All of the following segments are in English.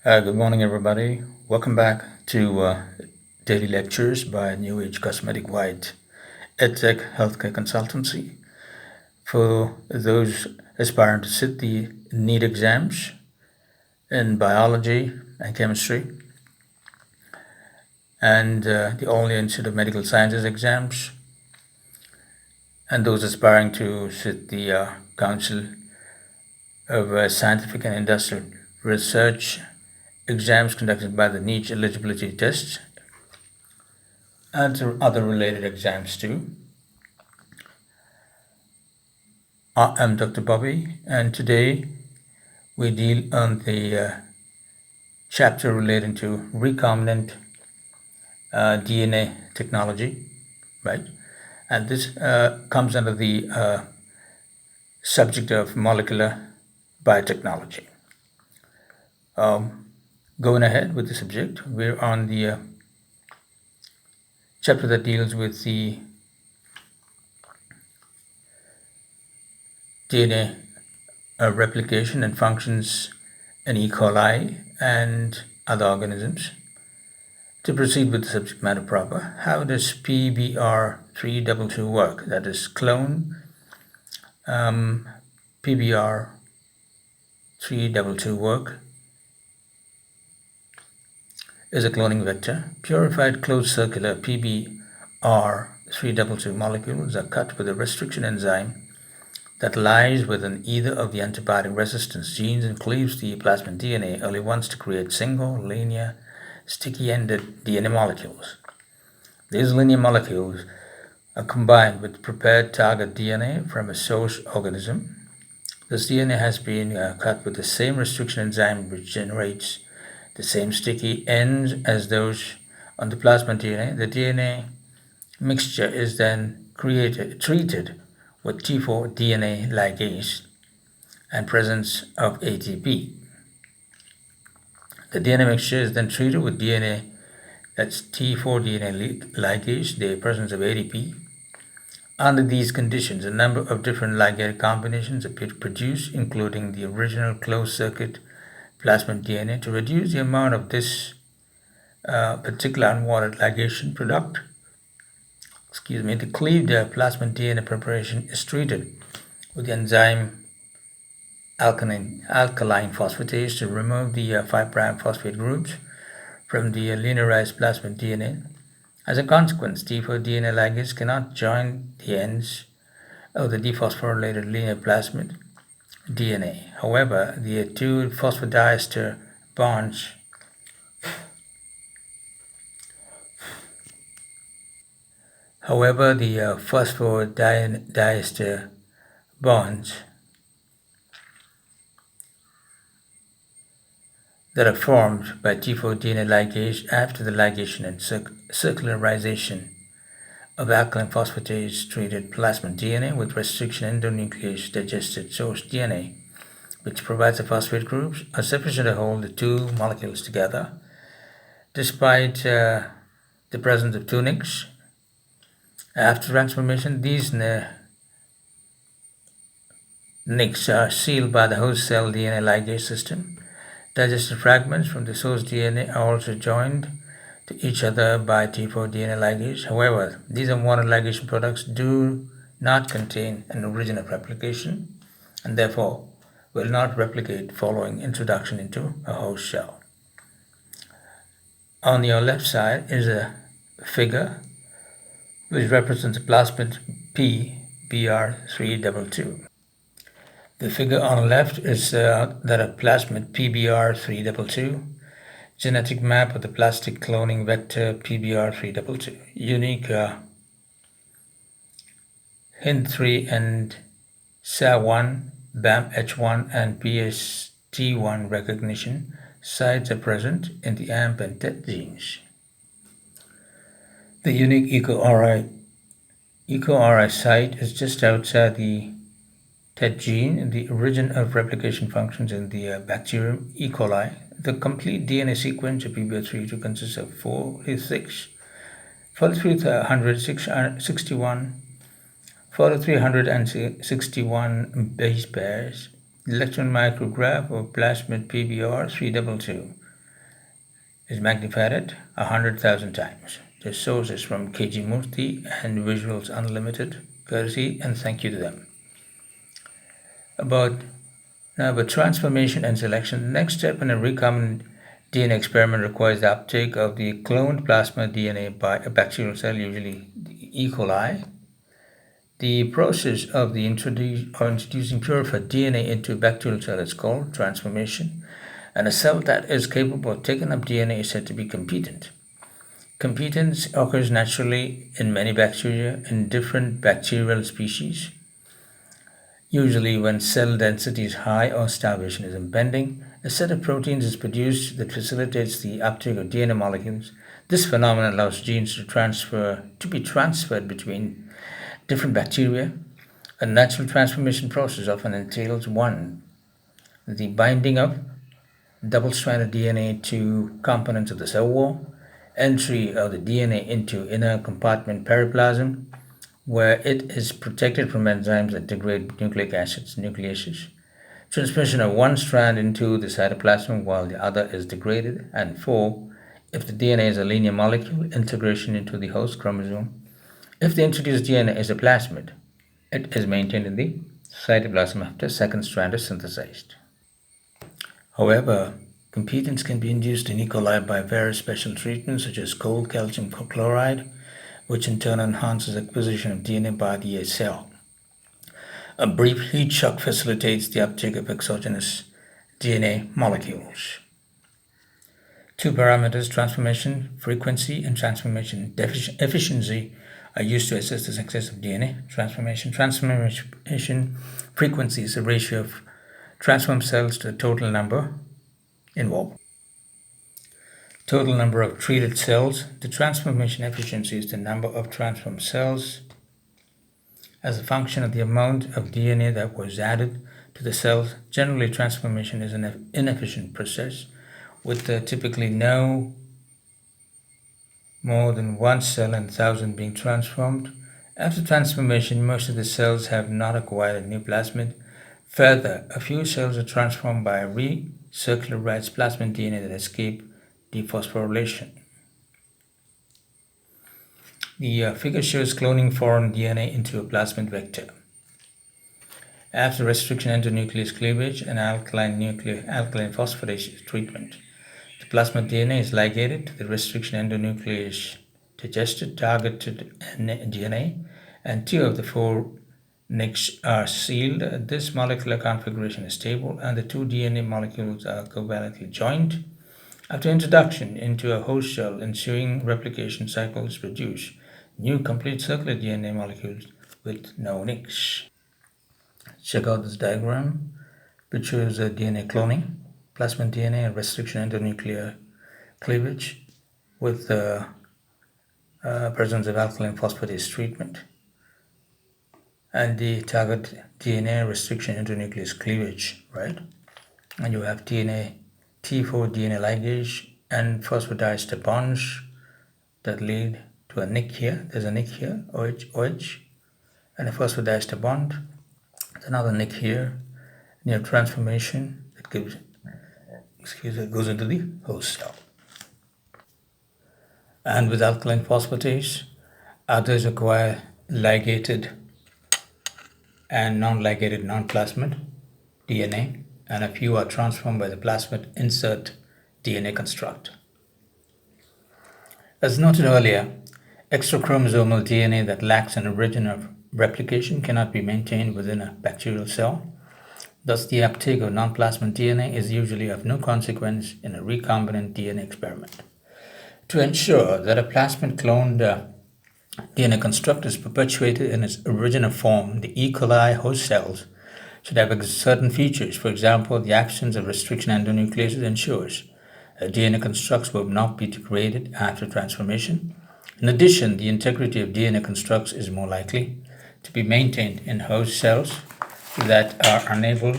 Good morning, everybody. Welcome back to Daily Lectures by New Age Cosmetic White EdTech Healthcare Consultancy. For those aspiring to sit the NEET exams in biology and chemistry, and the All Institute of Medical Sciences exams, and those aspiring to sit the Council of Scientific and Industrial Research exams conducted by the NEET eligibility tests, and other related exams too. I'm Dr. Bobby, and today we deal on the chapter relating to recombinant DNA technology, right? And this comes under the subject of molecular biotechnology. Going ahead with the subject, we're on the chapter that deals with the DNA replication and functions in E. coli and other organisms. To proceed with the subject matter proper, how does PBR322 work? That is clone PBR322 work is a cloning vector. Purified closed circular PBR322 molecules are cut with a restriction enzyme that lies within either of the antibiotic resistance genes and cleaves the plasmid DNA only once to create single, linear, sticky-ended DNA molecules. These linear molecules are combined with prepared target DNA from a source organism. This DNA has been cut with the same restriction enzyme which generates the same sticky ends as those on the plasmid DNA. The DNA mixture is then treated with T4 DNA ligase and presence of ATP. The DNA mixture is then treated with DNA, that's T4 DNA ligase, the presence of ATP. Under these conditions, a number of different ligase combinations are produced, including the original closed-circuit plasmid DNA. To reduce the amount of this particular unwanted ligation product, the cleaved plasmid DNA preparation is treated with the enzyme alkaline phosphatase to remove the 5' phosphate groups from the linearized plasmid DNA. As a consequence, T4 DNA ligase cannot join the ends of the dephosphorylated linear plasmid DNA. However, the two phosphodiester bonds phosphodiester bonds that are formed by T4 DNA ligase after the ligation and circularization of alkaline phosphatase treated plasmid DNA with restriction endonuclease digested source DNA, which provides the phosphate groups, are sufficient to hold the two molecules together. Despite the presence of two nicks, after transformation, these nicks are sealed by the host cell DNA ligase system. Digested fragments from the source DNA are also joined to each other by T4 DNA ligase. However, these unwanted ligation products do not contain an original replication and therefore will not replicate following introduction into a host cell. On your left side is a figure which represents a plasmid PBR322. The figure on the left is that of plasmid PBR322, genetic map of the plastic cloning vector PBR322. Unique HIN3 and SA1, BAMH1, and PST1 recognition sites are present in the AMP and TET genes. The unique EcoRI site is just outside the TET gene, the origin of replication functions in the bacterium E. coli. The complete DNA sequence of PBR322 consists of 4,361 base pairs. The electron micrograph of plasmid PBR322 is magnified at 100,000 times. The source is from KG Murthy and Visuals Unlimited, courtesy and thank you to them. About transformation and selection, the next step in a recombinant DNA experiment requires the uptake of the cloned plasmid DNA by a bacterial cell, usually the E. coli. The process of introducing purified DNA into a bacterial cell is called transformation, and a cell that is capable of taking up DNA is said to be competent. Competence occurs naturally in many bacteria in different bacterial species. Usually when cell density is high or starvation is impending, a set of proteins is produced that facilitates the uptake of DNA molecules. This phenomenon allows genes to be transferred between different bacteria. A natural transformation process often entails 1. The binding of double-stranded DNA to components of the cell wall, entry of the DNA into inner compartment periplasm, where it is protected from enzymes that degrade nucleic acids, nucleases, transmission of one strand into the cytoplasm while the other is degraded, and 4, if the DNA is a linear molecule, integration into the host chromosome. If the introduced DNA is a plasmid, it is maintained in the cytoplasm after a second strand is synthesized. However, competence can be induced in E. coli by various special treatments such as cold calcium chloride, which in turn enhances acquisition of DNA by the cell. A brief heat shock facilitates the uptake of exogenous DNA molecules. 2 parameters, transformation frequency and transformation efficiency, are used to assess the success of DNA transformation. Transformation frequency is the ratio of transformed cells to the total number involved. Total number of treated cells. The transformation efficiency is the number of transformed cells as a function of the amount of DNA that was added to the cells. Generally, transformation is an inefficient process with typically no more than 1 cell in 1,000 being transformed. After transformation, most of the cells have not acquired a new plasmid. Further, a few cells are transformed by recircularized plasmid DNA that escape dephosphorylation. The figure shows cloning foreign DNA into a plasmid vector. After restriction endonuclease cleavage and alkaline phosphatase treatment, the plasmid DNA is ligated to the restriction endonuclease digested targeted DNA, and 2 of the 4 nicks are sealed. This molecular configuration is stable, and the 2 DNA molecules are covalently joined. After introduction into a host cell, ensuing replication cycles produce new complete circular DNA molecules with no nicks. Check out this diagram, which shows DNA cloning, plasmid DNA, and restriction endonuclear cleavage with the presence of alkaline phosphatase treatment, and the target DNA restriction endonuclease cleavage, right? And you have T4 DNA ligase and phosphodiester bonds that lead to a nick here. There's a nick here, OH, and a phosphodiester bond. There's another nick here near transformation that goes into the host cell. And with alkaline phosphatase, others acquire ligated and non-ligated non-plasmid DNA, and a few are transformed by the plasmid insert DNA construct. As noted earlier, extrachromosomal DNA that lacks an origin of replication cannot be maintained within a bacterial cell. Thus, the uptake of non-plasmid DNA is usually of no consequence in a recombinant DNA experiment. To ensure that a plasmid cloned DNA construct is perpetuated in its original form, the E. coli host cells should have certain features. For example, the absence of restriction endonucleases ensures that DNA constructs will not be degraded after transformation. In addition, the integrity of DNA constructs is more likely to be maintained in host cells that are unable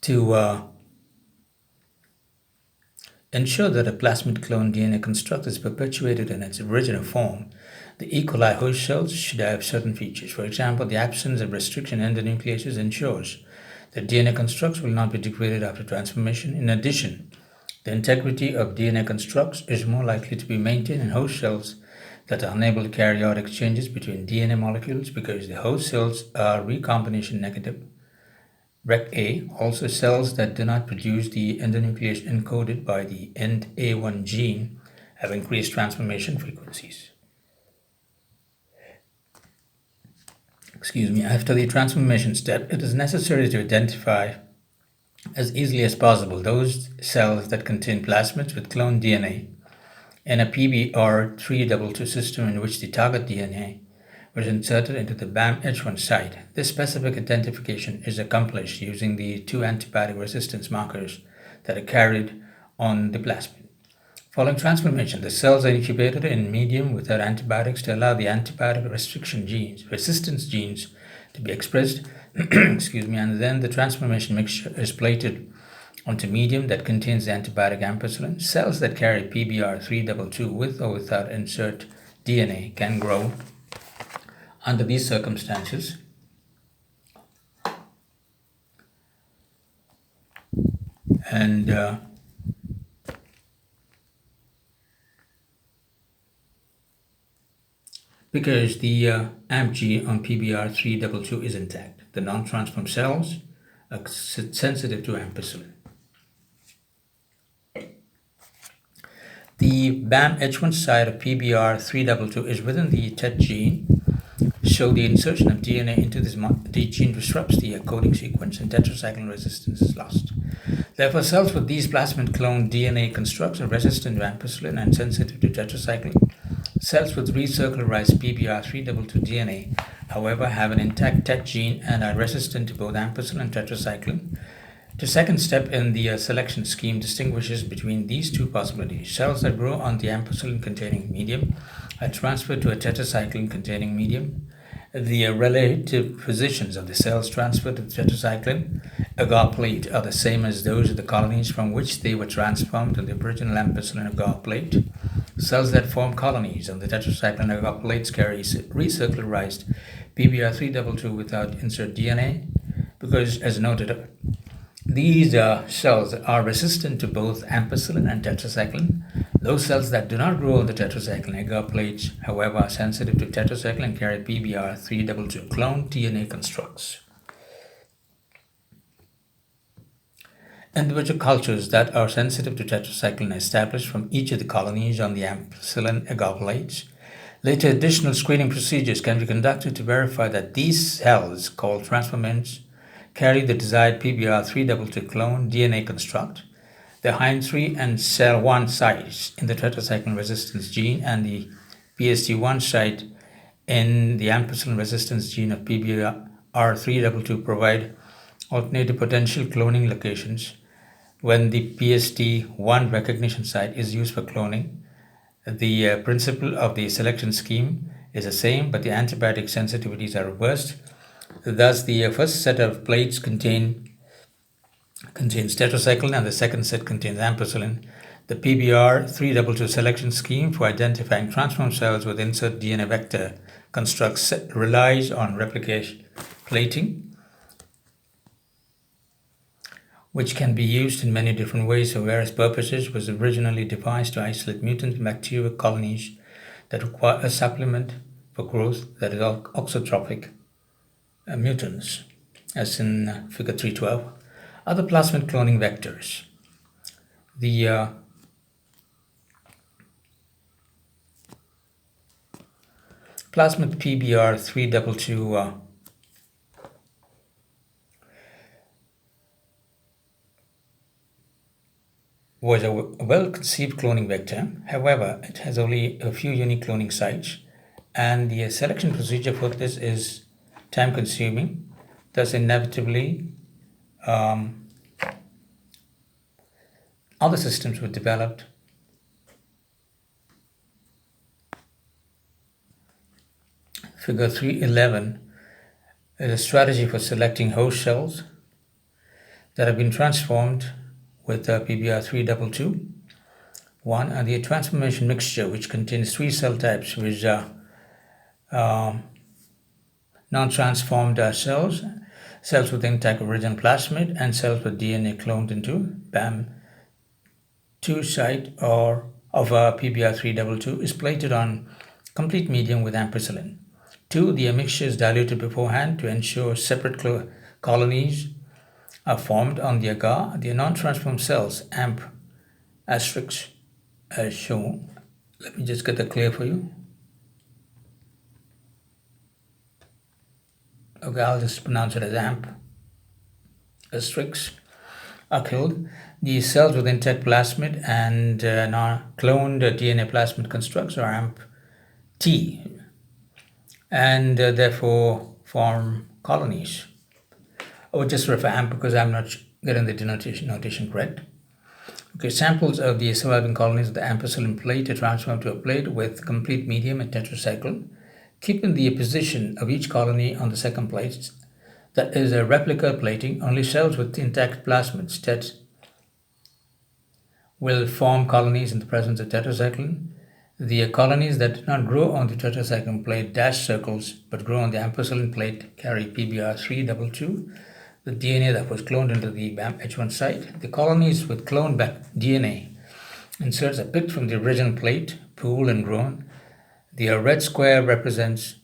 to ensure that a plasmid clone DNA construct is perpetuated in its original form. The E. coli host cells should have certain features. For example, the absence of restriction endonucleases ensures The DNA constructs will not be degraded after transformation. In addition, the integrity of DNA constructs is more likely to be maintained in host cells that are unable to carry out exchanges between DNA molecules because the host cells are recombination negative. Rec-A, also cells that do not produce the endonuclease encoded by the END-A1 gene, have increased transformation frequencies. After the transformation step, it is necessary to identify as easily as possible those cells that contain plasmids with cloned DNA in a PBR322 system in which the target DNA was inserted into the BAM-H1 site. This specific identification is accomplished using the two antibiotic resistance markers that are carried on the plasmid. Following transformation, the cells are incubated in medium without antibiotics to allow the antibiotic resistance genes to be expressed, and then the transformation mixture is plated onto medium that contains the antibiotic ampicillin. Cells that carry PBR322 with or without insert DNA can grow under these circumstances. And because the AmpG on PBR322 is intact, the non-transformed cells are sensitive to ampicillin. The BAM-H1 site of PBR322 is within the TET gene, so the insertion of DNA into this gene disrupts the coding sequence and tetracycline resistance is lost. Therefore, cells with these plasmid cloned DNA constructs are resistant to ampicillin and sensitive to tetracycline. Cells with recircularized PBR322 DNA, however, have an intact TET gene and are resistant to both ampicillin and tetracycline. The second step in the selection scheme distinguishes between these two possibilities. Cells that grow on the ampicillin-containing medium are transferred to a tetracycline-containing medium. The relative positions of the cells transferred to the tetracycline agar plate are the same as those of the colonies from which they were transformed to the original ampicillin agar plate. Cells that form colonies on the tetracycline agar plates carry recircularized PBR322 without insert DNA because, as noted, these cells are resistant to both ampicillin and tetracycline. Those cells that do not grow on the tetracycline agar plates, however, are sensitive to tetracycline and carry PBR322 cloned DNA constructs. Individual cultures that are sensitive to tetracycline are established from each of the colonies on the ampicillin agar plates. Later, additional screening procedures can be conducted to verify that these cells, called transformants, carry the desired PBR322 clone DNA construct. The HIND3 and CEL1 sites in the tetracycline resistance gene and the PST1 site in the ampicillin resistance gene of PBR322 provide alternative potential cloning locations. When the PST1 recognition site is used for cloning, the principle of the selection scheme is the same, but the antibiotic sensitivities are reversed. Thus, the first set of plates contains tetracycline and the second set contains ampicillin. The PBR322 selection scheme for identifying transformed cells with insert DNA vector constructs relies on replication plating, which can be used in many different ways for various purposes. Was originally devised to isolate mutant bacterial colonies that require a supplement for growth that is auxotrophic mutants, as in figure 312. Other plasmid cloning vectors. The plasmid PBR322 was a well-conceived cloning vector. However, it has only a few unique cloning sites, and the selection procedure for this is time-consuming. Thus, inevitably, other systems were developed Figure 311 is a strategy for selecting host cells that have been transformed with PBR322. One, and the transformation mixture, which contains three cell types, which are non-transformed cells, cells with intact original plasmid, and cells with DNA cloned into BAM2 site or of PBR322 is plated on complete medium with ampicillin. 2. The mixture is diluted beforehand to ensure separate colonies are formed on the agar. The non-transformed cells, AMP asterisk, as shown. Let me just get that clear for you. Okay, I'll just pronounce it as AMP asterisk, are killed. The cells with intact plasmid and non-cloned DNA plasmid constructs are AMP-T and therefore form colonies. I would just refer AMP because I'm not getting the notation correct. Okay, samples of the surviving colonies of the ampicillin plate are transformed to a plate with complete medium and tetracycle. Keeping the position of each colony on the second plate, that is a replica plating, only cells with intact plasmids, TET, will form colonies in the presence of tetracycline. The colonies that do not grow on the tetracycline plate dash circles but grow on the ampicillin plate carry PBR322, the DNA that was cloned into the BAMH1 site. The colonies with cloned DNA inserts are picked from the original plate, pooled and grown. The red square represents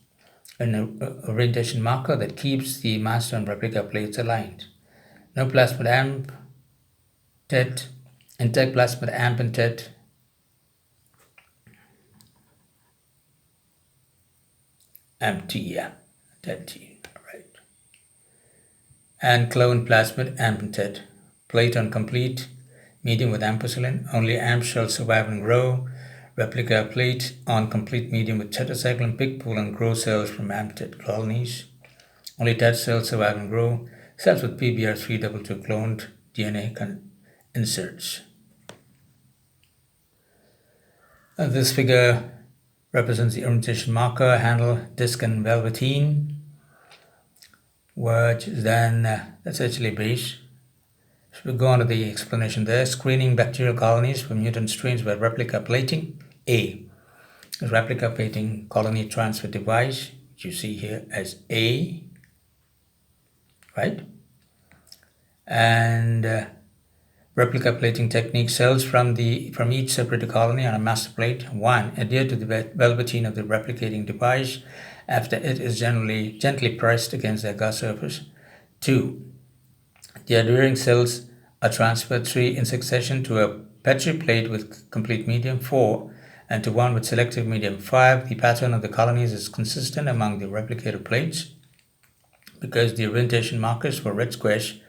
an orientation marker that keeps the master and replica plates aligned. No plasmid AMP, TET, intact plasmid AMP and TET, AMP-T, yeah, TET-T, right. And cloned plasmid AMP and TET, plate on complete medium with ampicillin. Only AMP shall survive and grow. Replica plate on complete medium with tetracycline, pick, pool, and grow cells from AMP-TET colonies. Only TET cells survive and grow. Cells with PBR322 cloned DNA inserts. This figure represents the orientation marker, handle, disc, and velveteen, which is then, that's actually base. So we go on to the explanation there. Screening bacterial colonies for mutant strains by replica plating. A is replica plating colony transfer device, which you see here as A, right? And replica plating technique, cells from each separate colony on a master plate. 1. Adhere to the velveteen of the replicating device after it is gently pressed against the agar surface. 2. The adhering cells are transferred 3 in succession to a Petri plate with complete medium. 4. And to one with selective medium. 5. The pattern of the colonies is consistent among the replicator plates because the orientation markers for red squares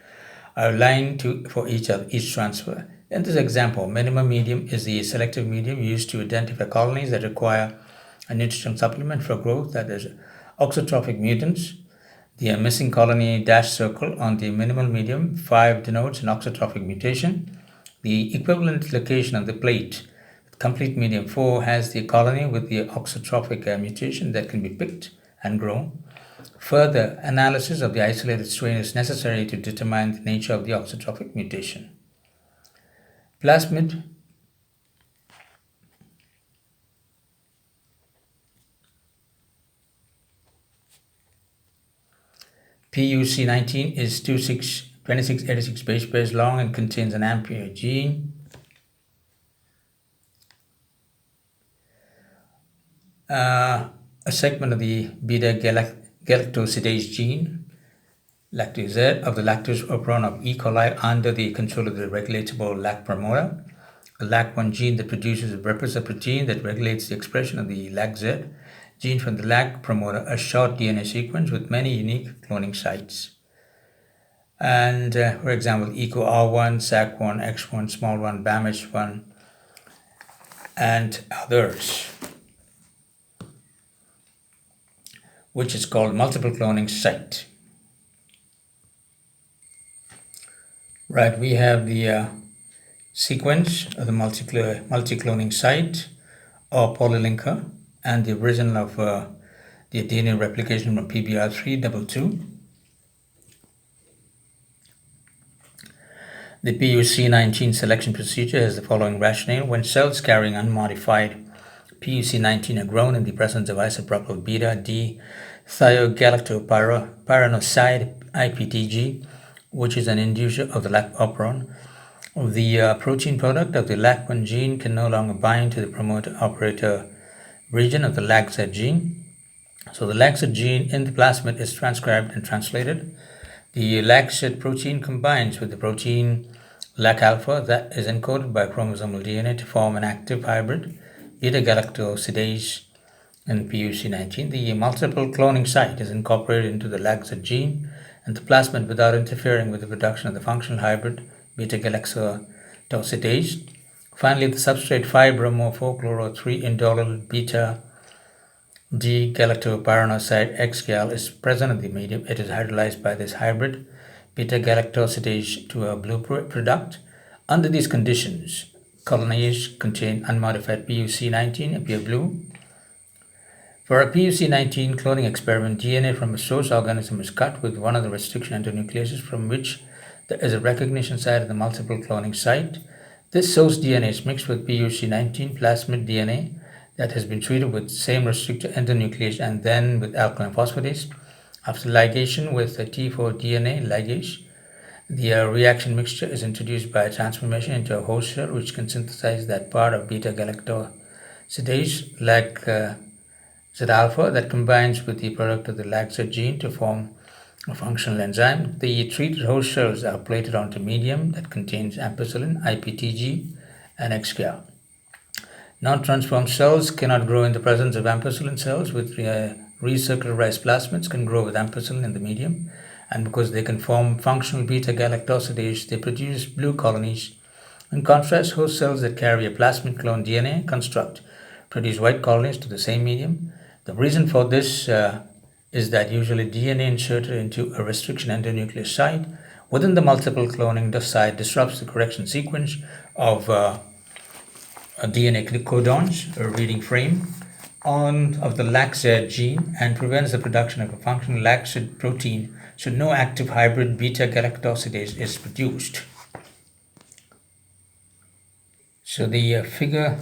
are aligned for each transfer. In this example, minimum medium is the selective medium used to identify colonies that require a nutrition supplement for growth, that is auxotrophic mutants. The missing colony dash circle on the minimal medium 5 denotes an auxotrophic mutation. The equivalent location of the plate with complete medium 4 has the colony with the auxotrophic mutation that can be picked and grown. Further analysis of the isolated strain is necessary to determine the nature of the auxotrophic mutation. Plasmid PUC19 is 2686 base pairs long and contains an ampere gene. A segment of the beta-galactosidase gene, lactase Z, of the lactose operon of E. coli under the control of the regulatable LAC promoter. A LAC1 gene that produces a repressor protein that regulates the expression of the LAC-Z gene from the LAC promoter, a short DNA sequence with many unique cloning sites. And for example, EcoR1, SAC1, X1, small 1, BAMH1, and others, which is called multiple cloning site. Right, we have the sequence of the multi-cloning site or polylinker and the original of the DNA replication from PBR322. The PUC19 selection procedure has the following rationale. When cells carrying unmodified PUC19 are grown in the presence of isopropyl beta D thiogalactopyranoside IPTG, which is an inducer of the LAC operon. The protein product of the LAC1 gene can no longer bind to the promoter operator region of the LAC-Z gene. So the LAC-Z gene in the plasmid is transcribed and translated. The LAC-Z protein combines with the protein LAC-alpha that is encoded by chromosomal DNA to form an active hybrid beta-galactosidase in PUC19. The multiple cloning site is incorporated into the LAC-Z gene and the plasmid without interfering with the production of the functional hybrid beta-galactosidase. Finally, the substrate 5-bromo-4-chloro-3-indole beta-D-galactopyranoside XGAL is present in the medium. It is hydrolyzed by this hybrid beta-galactosidase to a blue product. Under these conditions, colonies contain unmodified PUC19 appear blue. For a PUC19 cloning experiment, DNA from a source organism is cut with one of the restriction endonucleases from which there is a recognition site at the multiple cloning site. This source DNA is mixed with PUC19 plasmid DNA that has been treated with same restrictor endonuclease and then with alkaline phosphatase. After ligation with the T4DNA ligase, the reaction mixture is introduced by transformation into a host cell which can synthesize that part of beta-galactosidase, LAC-Z-alpha, that combines with the product of the LAC-Z gene to form a functional enzyme. The treated host cells are plated onto medium that contains ampicillin, IPTG, and XGAL. Non-transformed cells cannot grow in the presence of ampicillin cells. With recircularized plasmids can grow with ampicillin in the medium, and because they can form functional beta-galactosidase, they produce blue colonies. In contrast, host cells that carry a plasmid clone DNA construct produce white colonies to the same medium. The reason for this is that usually DNA inserted into a restriction endonuclease site within the multiple cloning site disrupts the correction sequence of DNA codons, a reading frame, of the LAC-Z gene and prevents the production of a functional LAC-Z protein, so no active hybrid beta-galactosidase is produced. So the figure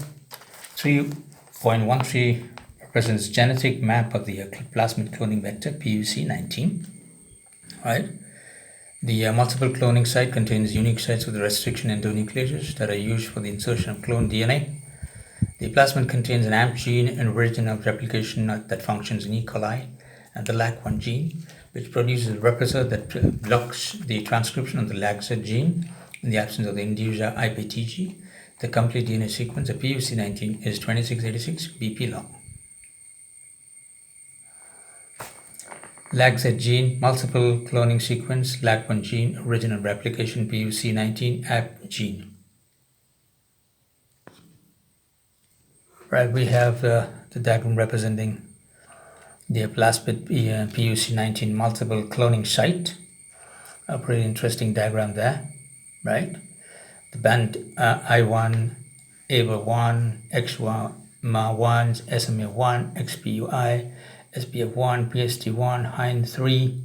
3.13 represents genetic map of the plasmid cloning vector PUC19. Right? The multiple cloning site contains unique sites with restriction endonucleases that are used for the insertion of cloned DNA. The plasmid contains an AMP gene and origin of replication that functions in E. coli, and the LAC1 gene, which produces a repressor that blocks the transcription of the LAC-Z gene in the absence of the inducer IPTG. The complete DNA sequence of PUC19 is 2686 BP long. LAC-Z gene, multiple cloning sequence, LAC1 gene, origin and replication, PUC19, AP gene. Right, we have the diagram representing the plasmid PUC19 multiple cloning site. A pretty interesting diagram there, right? The band I1, ABL1, XY, MA1, SMA1, XPUI, SPF1, PST1, HIN3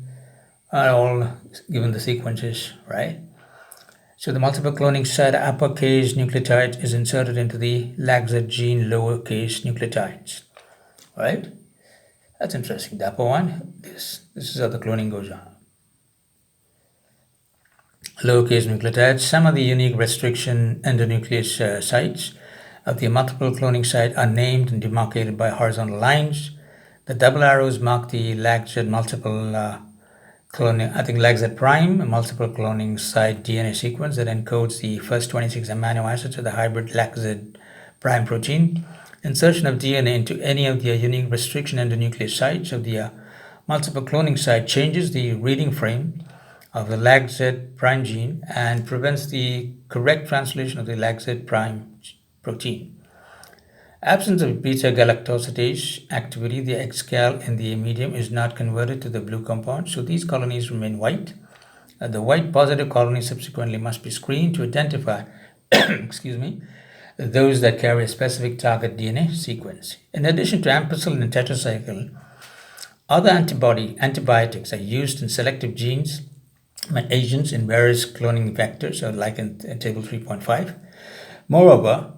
are all given the sequences, right? So the multiple cloning site uppercase nucleotide is inserted into the LAC-Z gene lowercase nucleotides, right? That's interesting. The upper one, this is how the cloning goes on. Lowercase nucleotides, some of the unique restriction endonuclease sites of the multiple cloning site are named and demarcated by horizontal lines. The double arrows mark the LAC-Z multiple cloning, LAC-Z prime, a multiple cloning site DNA sequence that encodes the first 26 amino acids of the hybrid LAC-Z prime protein. Insertion of DNA into any of the unique restriction endonuclease sites of the multiple cloning site changes the reading frame of the LAC-Z prime gene and prevents the correct translation of the LAC-Z prime protein. Absence of beta-galactosidase activity, the XGAL in the medium is not converted to the blue compound, so these colonies remain white. The white positive colonies subsequently must be screened to identify those that carry a specific target DNA sequence. In addition to ampicillin and tetracycline, other antibiotics are used in selective genes and agents in various cloning vectors, like in table 3.5. Moreover,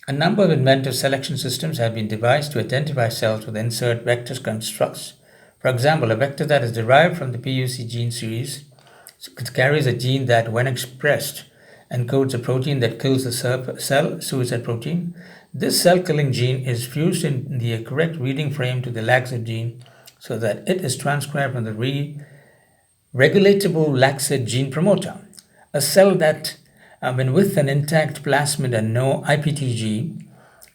a number of inventive selection systems have been devised to identify cells with insert vector constructs For example, a vector that is derived from the PUC gene series carries a gene that, when expressed, encodes a protein that kills the cell, suicide protein. This cell-killing gene is fused in the correct reading frame to the laxid gene so that it is transcribed from the regulatable laxid gene promoter. A cell that, when with an intact plasmid and no IPTG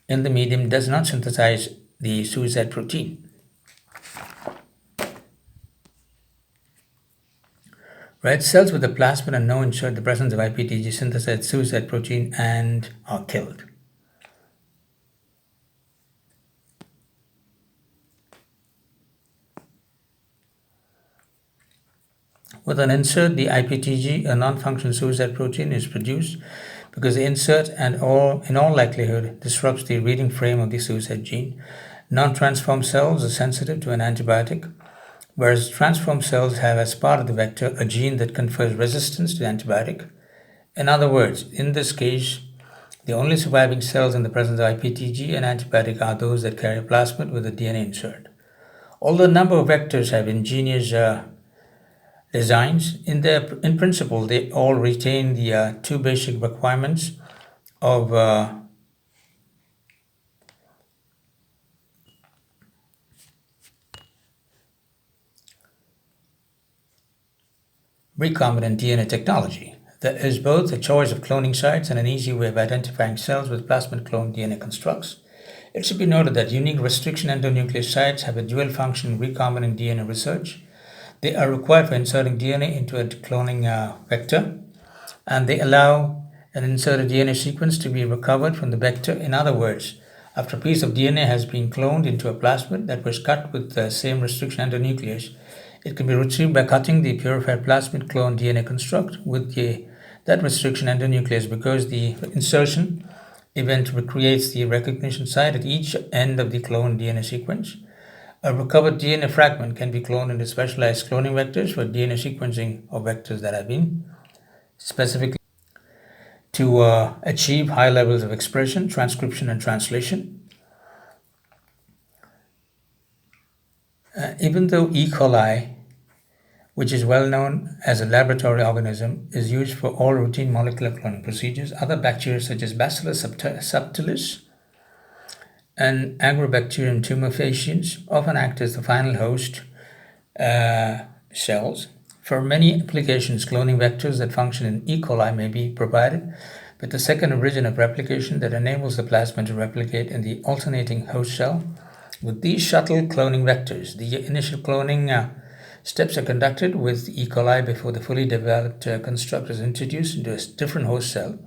in the medium, does not synthesize the suicide protein. Red cells with a plasmid and no insert the presence of IPTG synthesize suicide protein and are killed. With an insert, the IPTG, a non-functional suicide protein, is produced because the insert in all likelihood disrupts the reading frame of the suicide gene. Non-transformed cells are sensitive to an antibiotic, whereas transformed cells have as part of the vector a gene that confers resistance to the antibiotic. In other words, in this case, the only surviving cells in the presence of IPTG and antibiotic are those that carry a plasmid with a DNA insert. Although a number of vectors have ingenious designs, in principle, they all retain the two basic requirements of recombinant DNA technology. There is both a choice of cloning sites and an easy way of identifying cells with plasmid cloned DNA constructs. It should be noted that unique restriction endonuclease sites have a dual function in recombinant DNA research. They are required for inserting DNA into a cloning vector, and they allow an inserted DNA sequence to be recovered from the vector. In other words, after a piece of DNA has been cloned into a plasmid that was cut with the same restriction endonuclease, it can be retrieved by cutting the purified plasmid cloned DNA construct with that restriction endonuclease, because the insertion event recreates the recognition site at each end of the cloned DNA sequence. A recovered DNA fragment can be cloned into specialized cloning vectors for DNA sequencing of vectors that have been specifically to achieve high levels of expression, transcription, and translation. Even though E. coli, which is well known as a laboratory organism, is used for all routine molecular cloning procedures, other bacteria such as Bacillus subtilis and Agrobacterium tumefaciens often act as the final host cells. For many applications, cloning vectors that function in E. coli may be provided with the second origin of replication that enables the plasmid to replicate in the alternating host cell. With these shuttle cloning vectors, the initial cloning steps are conducted with E. coli before the fully developed construct is introduced into a different host cell.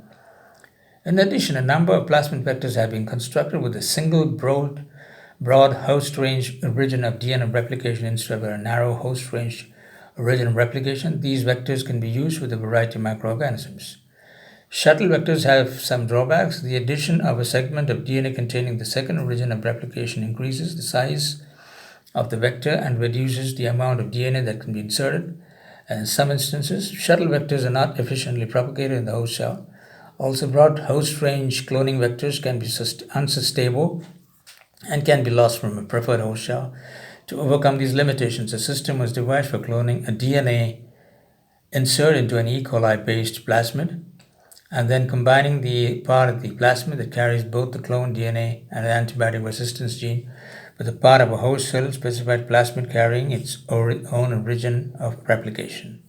In addition, a number of plasmid vectors have been constructed with a single broad host range origin of DNA replication instead of a narrow host range origin of replication. These vectors can be used with a variety of microorganisms. Shuttle vectors have some drawbacks. The addition of a segment of DNA containing the second origin of replication increases the size of the vector and reduces the amount of DNA that can be inserted. And in some instances, shuttle vectors are not efficiently propagated in the host cell. Also, broad host range cloning vectors can be unstable and can be lost from a preferred host cell. To overcome these limitations, a system was devised for cloning a DNA insert into an E. coli-based plasmid, and then combining the part of the plasmid that carries both the cloned DNA and an antibiotic resistance gene with a part of a host cell-specified plasmid carrying its own origin of replication.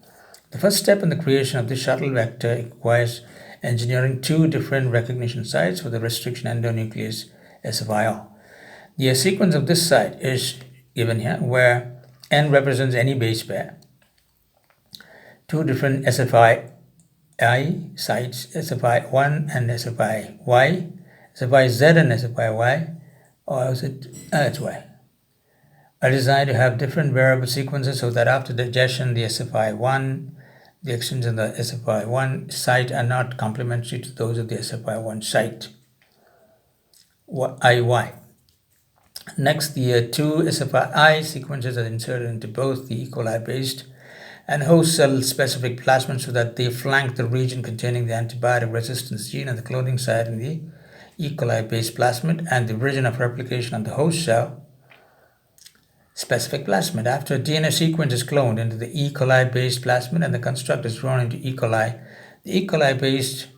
The first step in the creation of this shuttle vector requires engineering two different recognition sites for the restriction endonuclease SFIR. The sequence of this site is given here, where N represents any base pair. Two different SFI sites, SFI1 and SFI-Y, SFI-Z and SFI-Y, or is it? That's Y, are designed to have different variable sequences so that after digestion, the SFI1, the extents of the SFI1 site are not complementary to those of the SFI1 site, IY. Next, the two SFI sequences are inserted into both the E. coli-based and host cell-specific plasmids so that they flank the region containing the antibiotic resistance gene at the cloning site in the E. coli-based plasmid and the origin of replication on the host cell. specific plasmid. After a DNA sequence is cloned into the E. coli-based plasmid and the construct is drawn into E. coli, the E. coli-based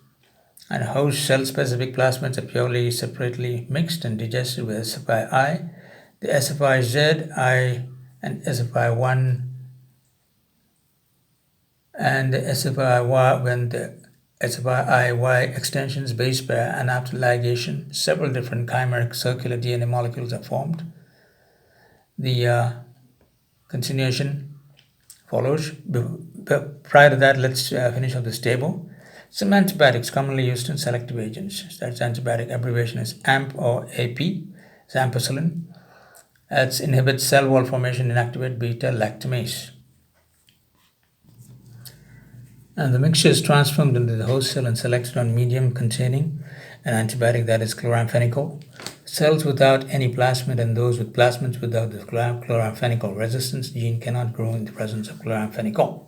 and host cell-specific plasmids are purely separately mixed and digested with SFI-I, the SFI-Z-I, and SFI-1 and the SFI-Y when the SFI-I-Y extensions base pair, and after ligation, several different chimeric circular DNA molecules are formed. The continuation follows. Prior to that, let's finish up this table. Some antibiotics commonly used in selective agents. That's antibiotic abbreviation is AMP or AP, ampicillin. It inhibits cell wall formation and inactivate beta-lactamase. And the mixture is transformed into the host cell and selected on medium containing an antibiotic, that is chloramphenicol. Cells without any plasmid and those with plasmids without the chloramphenicol resistance gene cannot grow in the presence of chloramphenicol.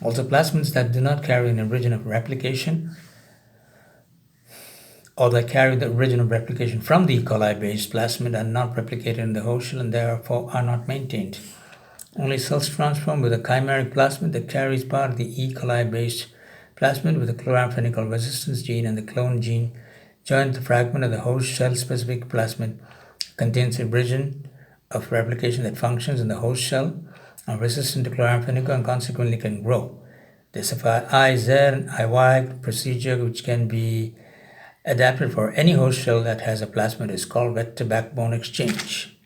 Also, plasmids that do not carry an origin of replication or that carry the origin of replication from the E. coli-based plasmid are not replicated in the host cell and therefore are not maintained. Only cells transformed with a chimeric plasmid that carries part of the E. coli-based plasmid with the chloramphenicol resistance gene and the clone gene join the fragment of the host cell-specific plasmid contains a origin of replication that functions in the host cell are resistant to chloramphenicol and consequently can grow. This IZ and IY procedure, which can be adapted for any host cell that has a plasmid, is called vector backbone exchange.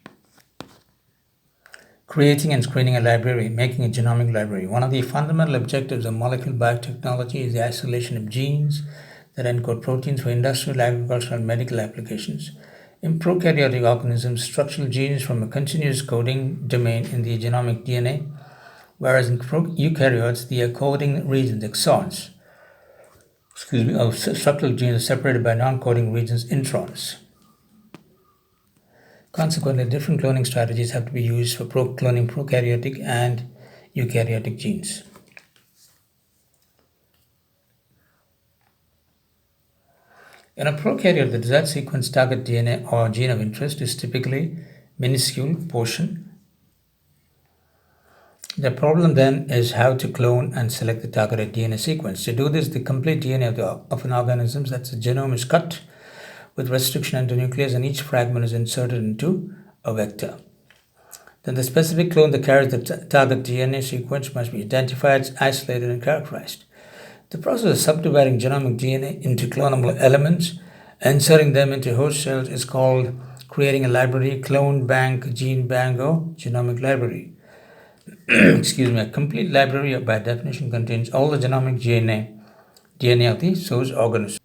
Creating and screening a library, making a genomic library. One of the fundamental objectives of molecular biotechnology is the isolation of genes that encode proteins for industrial, agricultural, and medical applications. In prokaryotic organisms, structural genes from a continuous coding domain in the genomic DNA, whereas in eukaryotes, the coding regions, exons, of structural genes are separated by non-coding regions, introns. Consequently, different cloning strategies have to be used for cloning prokaryotic and eukaryotic genes. In a prokaryote, the desired sequence target DNA or gene of interest is typically minuscule portion. The problem then is how to clone and select the targeted DNA sequence. To do this, the complete DNA of an organism, that's the genome, is cut with restriction into nucleus and each fragment is inserted into a vector. Then the specific clone that carries the target DNA sequence must be identified, isolated, and characterized. The process of subdividing genomic DNA into clonable elements and inserting them into host cells is called creating a library, clone bank, gene bank, or genomic library. A complete library by definition contains all the genomic DNA of the source organism.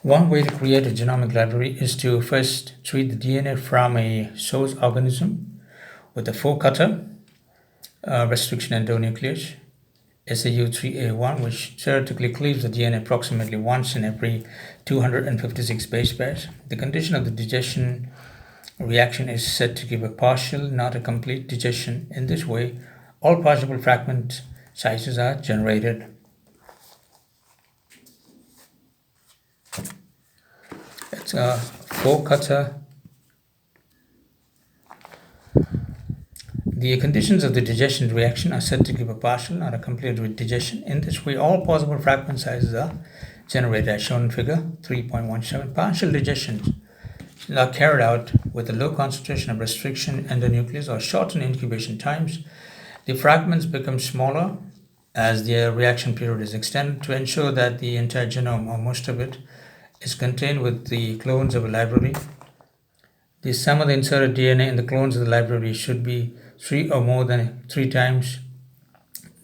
One way to create a genomic library is to first treat the DNA from a source organism with a 4-cutter restriction endonuclease, SAU3A1, which theoretically cleaves the DNA approximately once in every 256 base pairs. The condition of the digestion reaction is said to give a partial, not a complete digestion. In this way, all possible fragment sizes are generated. It's a 4-cutter. The conditions of the digestion reaction are said to give a partial, not a complete digestion. In this way, all possible fragment sizes are generated, as shown in figure 3.17. Partial digestions are carried out with a low concentration of restriction endonuclease or shortened incubation times. The fragments become smaller as their reaction period is extended to ensure that the entire genome, or most of it, is contained with the clones of a library. The sum of the inserted DNA in the clones of the library should be 3 or more than 3 times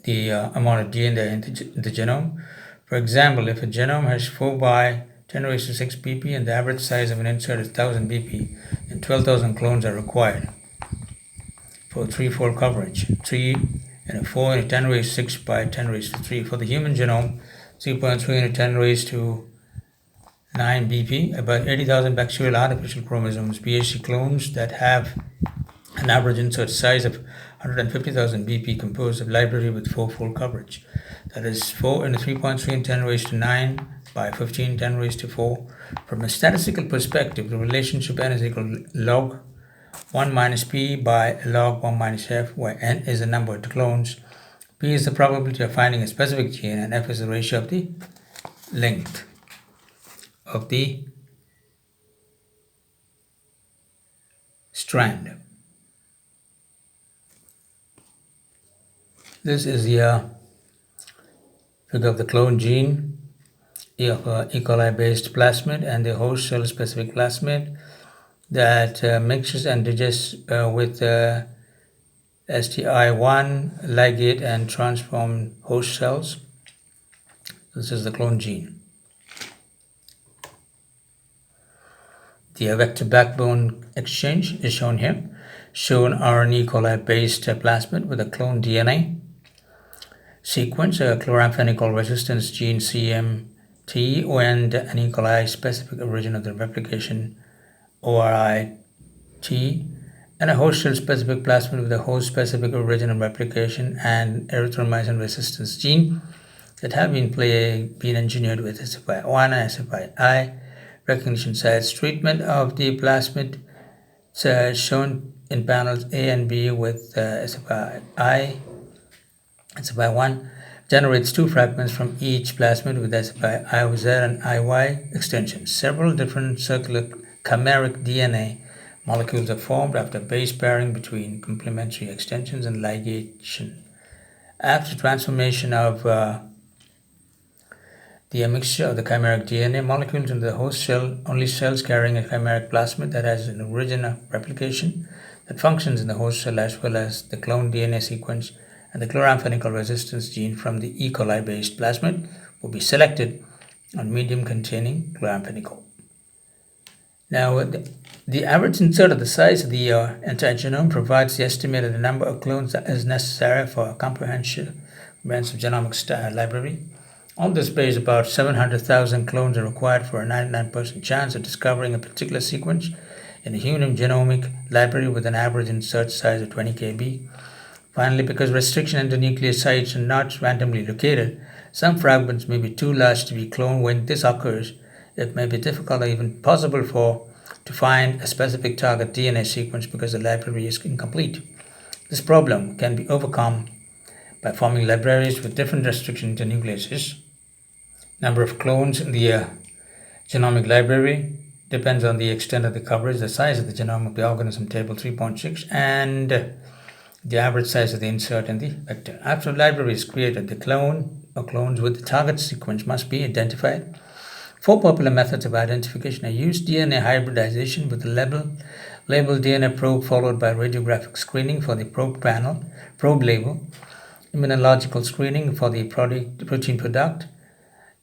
the amount of DNA in the genome. For example, if a genome has 4 by 10 raised to 6 BP and the average size of an insert is 1000 BP, then 12,000 clones are required for 3-fold coverage. 3 and a 4 into 10 raised to 6 by 10 raised to 3. For the human genome, 3.3 into 10 raised to 9 BP, about 80,000 bacterial artificial chromosomes, BHC clones that have an average insert size of 150,000 BP composed of library with 4-fold coverage. That is 4 into 3.3 and 10 raised to 9 by 15 10 raised to 4. From a statistical perspective, the relationship n is equal to log 1 minus p by log 1 minus f, where n is the number of the clones, p is the probability of finding a specific gene, and f is the ratio of the length of the strand. This is the figure of the clone gene of E. coli based plasmid and the host cell specific plasmid that mixes and digests with STI1 ligate and transformed host cells. This is the clone gene. The vector backbone exchange is shown here. Shown RNA E. coli based plasmid with a clone DNA sequence, a chloramphenicol resistance gene CMT, and an E. coli specific origin of the replication ORIT, and a host cell specific plasmid with a host specific origin of replication and erythromycin resistance gene that have been engineered with SFI1 and SFI recognition sites. Treatment of the plasmid shown in panels A and B with SFI1 generates 2 fragments from each plasmid with SFI-IOZ and IY extensions. Several different circular chimeric DNA molecules are formed after base pairing between complementary extensions and ligation. After transformation of the mixture of the chimeric DNA molecules into the host cell, only cells carrying a chimeric plasmid that has an origin of replication that functions in the host cell, as well as the clone DNA sequence and the chloramphenicol resistance gene from the E. coli based plasmid, will be selected on medium containing chloramphenicol. Now, the average insert of the size of the entire genome provides the estimated number of clones that is necessary for a comprehensive genomics library. On this base, about 700,000 clones are required for a 99% chance of discovering a particular sequence in a human genomic library with an average insert size of 20 kb. Finally, because restriction endonuclease sites are not randomly located, some fragments may be too large to be cloned. When this occurs, it may be difficult or even possible to find a specific target DNA sequence because the library is incomplete. This problem can be overcome by forming libraries with different restriction endonucleases. Number of clones in the genomic library depends on the extent of the coverage, the size of the genome of the organism, table 3.6, and the average size of the insert in the vector. After a library is created, the clone or clones with the target sequence must be identified. 4 popular methods of identification are used: DNA hybridization with the labeled DNA probe followed by radiographic screening for the probe label, immunological screening for the protein product,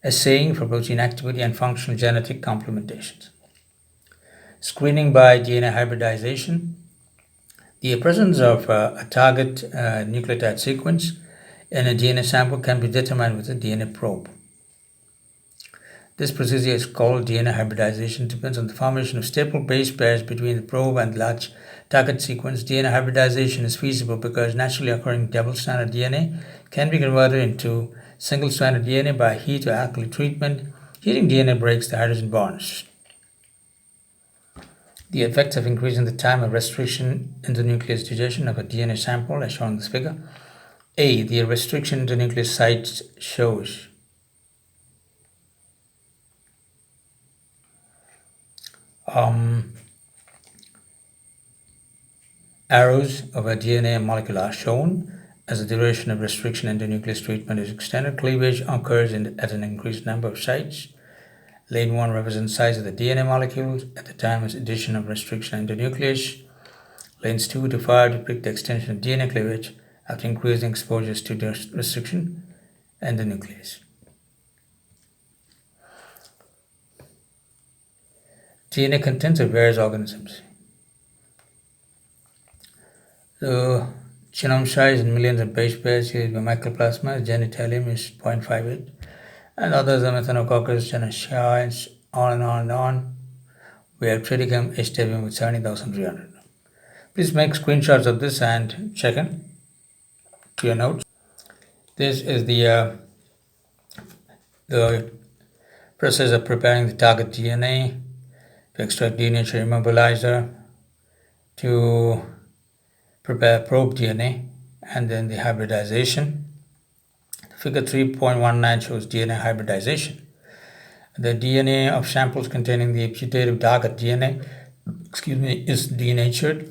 assaying for protein activity and functional genetic complementations. Screening by DNA hybridization. The presence of a target nucleotide sequence in a DNA sample can be determined with a DNA probe. This procedure is called DNA hybridization. It depends on the formation of staple base pairs between the probe and large target sequence. DNA hybridization is feasible because naturally occurring double-stranded DNA can be converted into single-stranded DNA by heat or alkali treatment. Heating DNA breaks the hydrogen bonds. The effects of increasing the time of restriction endonuclease digestion of a DNA sample, as shown in this figure. A. The restriction endonuclease sites shows arrows of a DNA molecule are shown. As the duration of restriction endonuclease treatment is extended, cleavage occurs at an increased number of sites. Lane 1 represents size of the DNA molecules at the time of addition of restriction endonuclease. Lanes 2 to 5 depict the extension of DNA cleavage after increasing exposures to the restriction endonuclease. DNA contents of various organisms. The genome size in millions of base pairs used by mycoplasma, genitalium is 0.58, and others are Methanococcus, Genesians, on and on and on. We have Triticum, H-tabium with 70,300. Please make screenshots of this and check in to your notes. This is the process of preparing the target DNA to extract DNA immobilizer. to prepare probe DNA and then the hybridization. Figure 3.19 shows DNA hybridization. The DNA of samples containing the putative target DNA, is denatured.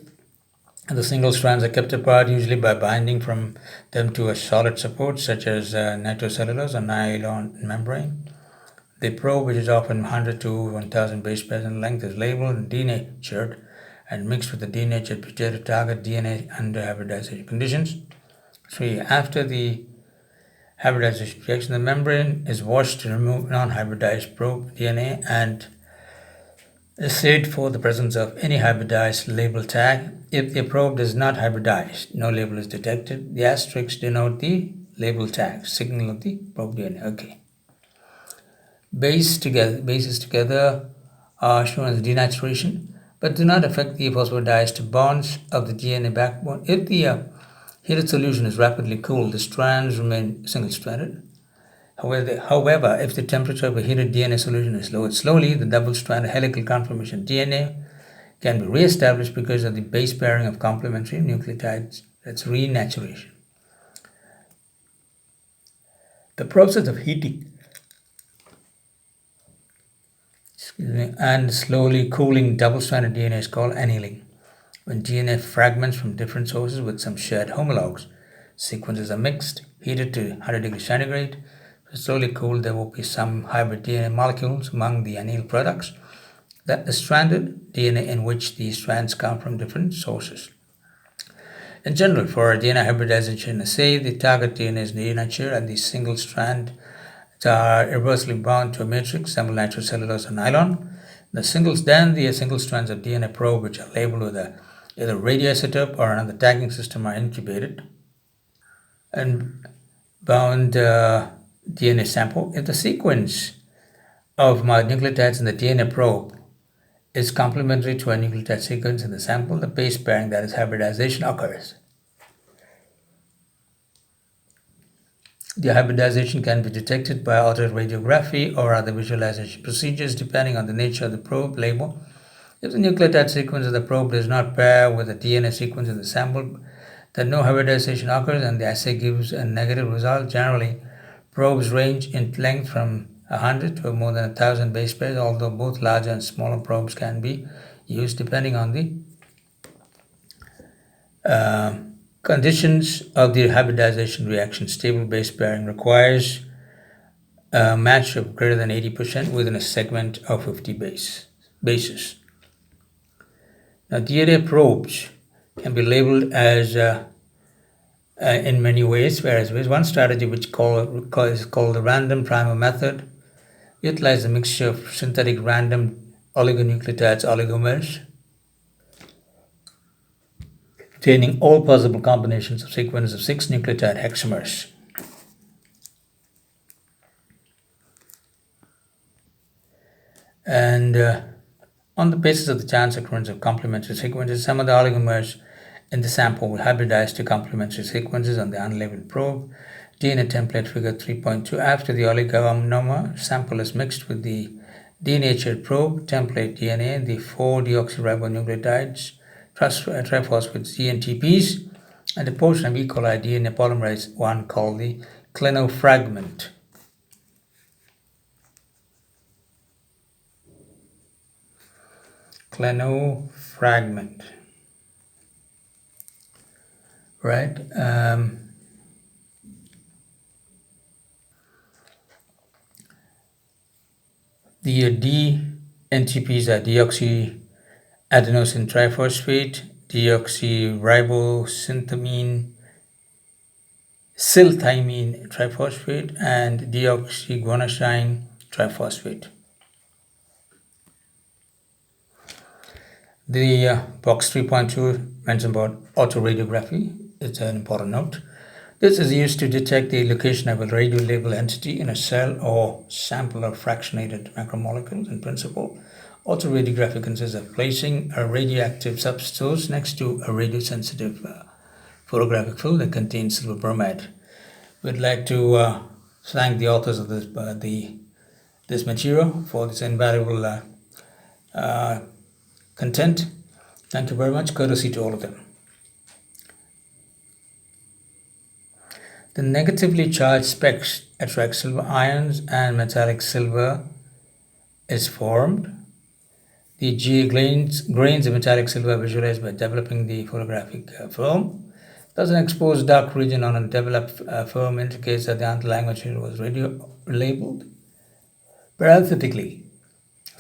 The single strands are kept apart, usually by binding from them to a solid support such as nitrocellulose or nylon membrane. The probe, which is often 100 to 1000 base pairs in length, is labeled and denatured and mixed with the denatured putative target DNA under hybridization conditions. 3. After the hybridization reaction, the membrane is washed to remove non-hybridized probe DNA and assayed for the presence of any hybridized label tag. If the probe is not hybridized, no label is detected. The asterisks denote the label tag, signal of the probe DNA. Okay. Bases together are shown as denaturation, but do not affect the phosphodiester bonds of the DNA backbone. If the heated solution is rapidly cooled, the strands remain single-stranded. However, if the temperature of a heated DNA solution is lowered slowly, the double-stranded helical conformation DNA can be re-established because of the base pairing of complementary nucleotides. That's renaturation. The process of heating and slowly cooling double-stranded DNA is called annealing. When DNA fragments from different sources with some shared homologs, sequences are mixed, heated to 100 degrees centigrade. Slowly cooled, there will be some hybrid DNA molecules among the annealed products. That is stranded DNA in which these strands come from different sources. In general, for a DNA hybridization assay, the target DNA is denatured and the single strand are irreversibly bound to a matrix, example nitrocellulose or nylon. The single strands of DNA probe, which are labeled with either radioisotope or another tagging system, are incubated and bound DNA sample. If the sequence of nucleotides in the DNA probe is complementary to a nucleotide sequence in the sample, the base pairing, that is hybridization, occurs. The hybridization can be detected by autoradiography or other visualization procedures depending on the nature of the probe label. If the nucleotide sequence of the probe does not pair with the DNA sequence in the sample, then no hybridization occurs and the assay gives a negative result. Generally, probes range in length from 100 to more than 1000 base pairs, although both larger and smaller probes can be used depending on the conditions of the hybridization reaction. Stable base pairing requires a match of greater than 80% within a segment of 50 bases. Now, DNA probes can be labeled as in many ways, various ways. One strategy, which is called the random primer method, utilizes a mixture of synthetic random oligonucleotides, oligomers, containing all possible combinations of sequences of 6 nucleotide hexamers. And on the basis of the chance occurrence of complementary sequences, some of the oligomers in the sample will hybridize to complementary sequences on the unlabeled probe. DNA template figure 3.2. After the oligomer sample is mixed with the denatured probe template DNA, the 4-deoxyribonucleotides, triphosphates, GNTPs, and a portion of E. coli DNA polymerase 1 called the clinofragment. Clinofragment. Right? The DNTPs are deoxyadenosine triphosphate, deoxyribosynthamine, silthymine triphosphate, and deoxyguanosine triphosphate. The box 3.2 mentions about autoradiography. It's an important note. This is used to detect the location of a radiolabeled entity in a cell or sample of fractionated macromolecules. In principle, autoradiography consists of placing a radioactive substance next to a radiosensitive photographic film that contains silver bromide. We'd like to thank the authors of this material for this invaluable content. Thank you very much. Courtesy to all of them. The negatively charged specs attract silver ions and metallic silver is formed. The grains of metallic silver are visualized by developing the photographic film. Thus, an exposed dark region on a developed film indicates that the underlying material was radio labeled. Parenthetically,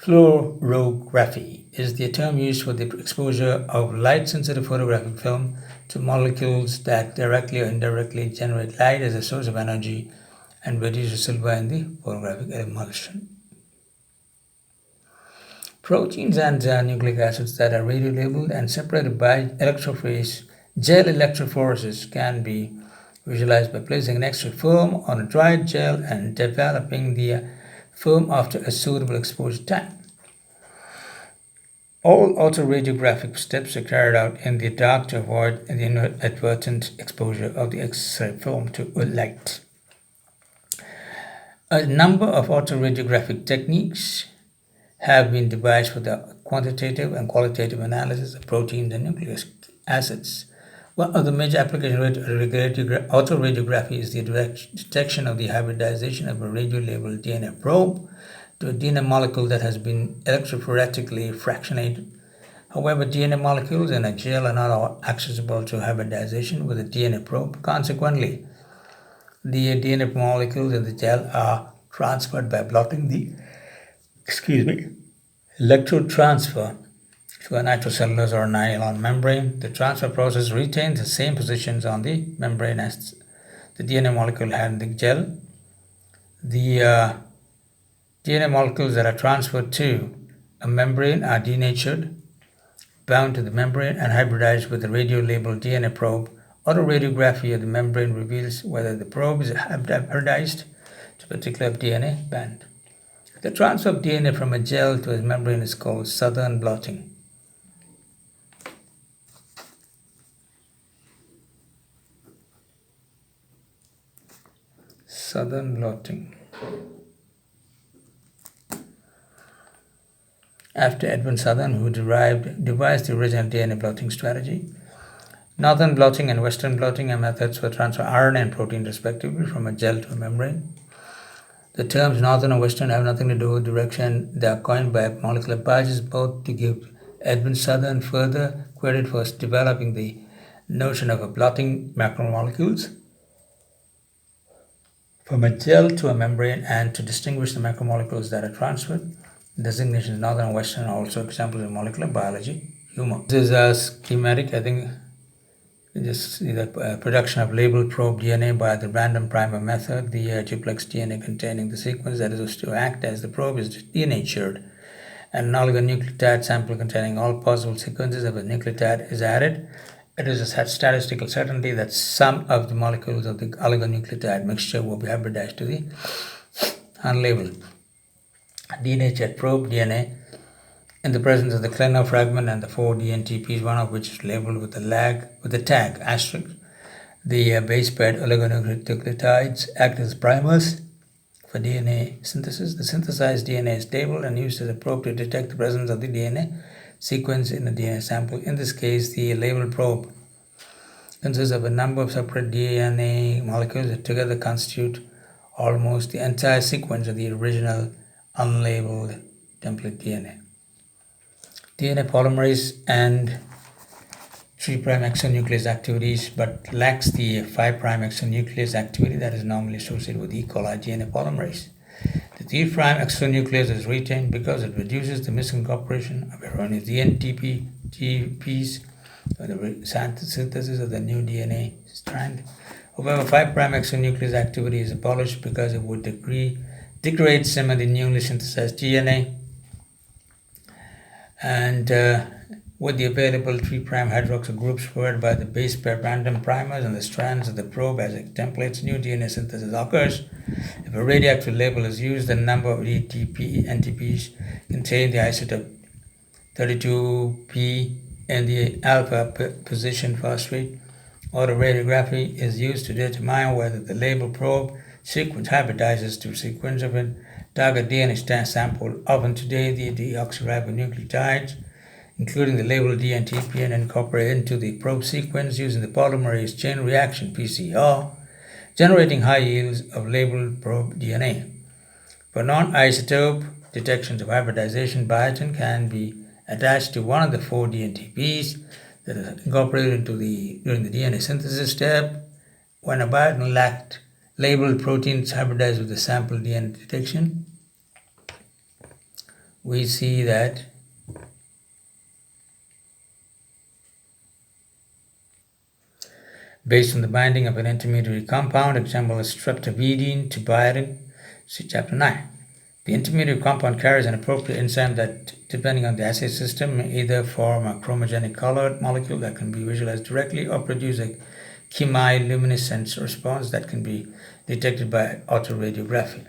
fluorography is the term used for the exposure of light-sensitive photographic film to molecules that directly or indirectly generate light as a source of energy and reduce the silver in the photographic emulsion. Proteins and nucleic acids that are radio-labeled and separated by electrophorese gel electrophoresis can be visualized by placing an extra film on a dried gel and developing the film after a suitable exposure time. All autoradiographic steps are carried out in the dark to avoid the inadvertent exposure of the X-ray film to light. A number of autoradiographic techniques have been devised for the quantitative and qualitative analysis of proteins and nucleic acids. One of the major applications of autoradiography is the detection of the hybridization of a radio-labeled DNA probe to a DNA molecule that has been electrophoretically fractionated. However, DNA molecules in a gel are not accessible to hybridization with a DNA probe. Consequently, the DNA molecules in the gel are transferred by blotting the electrode transfer to a nitrocellulose or nylon membrane. The transfer process retains the same positions on the membrane as the DNA molecule had in the gel. The DNA molecules that are transferred to a membrane are denatured, bound to the membrane, and hybridized with the radio-labeled DNA probe. Autoradiography of the membrane reveals whether the probe is hybridized to a particular DNA band. The transfer of DNA from a gel to a membrane is called southern blotting. Southern blotting. After Edwin Southern, who devised the original DNA blotting strategy. Northern blotting and western blotting are methods for transfer RNA and protein respectively from a gel to a membrane. The terms northern and western have nothing to do with direction. They are coined by molecular biologists both to give Edwin Southern further credit for developing the notion of a blotting macromolecules from a gel to a membrane and to distinguish the macromolecules that are transferred. Designations northern and western are also examples of molecular biology humor. This is a schematic, I think. You just see the production of labeled probe DNA by the random primer method. The duplex DNA containing the sequence that is to act as the probe is denatured, and an oligonucleotide sample containing all possible sequences of a nucleotide is added. It is a statistical certainty that some of the molecules of the oligonucleotide mixture will be hybridized to the unlabeled denatured probe DNA in the presence of the cleaner fragment and the 4 DNTPs, one of which is labeled with the tag asterisk. The base paired oligonucleotides act as primers for DNA synthesis. The synthesized DNA is labeled and used as a probe to detect the presence of the DNA sequence in the DNA sample. In this case, the labeled probe consists of a number of separate DNA molecules that together constitute almost the entire sequence of the original unlabeled template DNA. DNA polymerase and 3' exonuclease activities but lacks the 5' exonuclease activity that is normally associated with E. coli DNA polymerase. The 3' exonuclease is retained because it reduces the misincorporation of erroneous DNTPs for the synthesis of the new DNA strand. However, 5' exonuclease activity is abolished because it would degrade some of the newly synthesized DNA, and with the available 3' hydroxyl groups provided by the base pair random primers and the strands of the probe as templates, new DNA synthesis occurs. If a radioactive label is used, the number of NTPs contain the isotope 32P in the alpha position phosphate. Autoradiography is used to determine whether the label probe sequence hybridizes to a sequence of a target DNA sample. Often today, the deoxyribonucleotides including the labeled DNTP, and incorporated into the probe sequence using the polymerase chain reaction PCR, generating high yields of labeled probe DNA. For non-isotope detections of hybridization, biotin can be attached to one of the 4 DNTPs that are incorporated during the DNA synthesis step. When a biotin lacked labeled proteins hybridized with the sample DNA detection, we see that based on the binding of an intermediary compound, example is streptavidin to biotin, see chapter 9. The intermediary compound carries an appropriate enzyme that, depending on the assay system, may either form a chromogenic colored molecule that can be visualized directly or produce a chemiluminescence response that can be detected by autoradiography.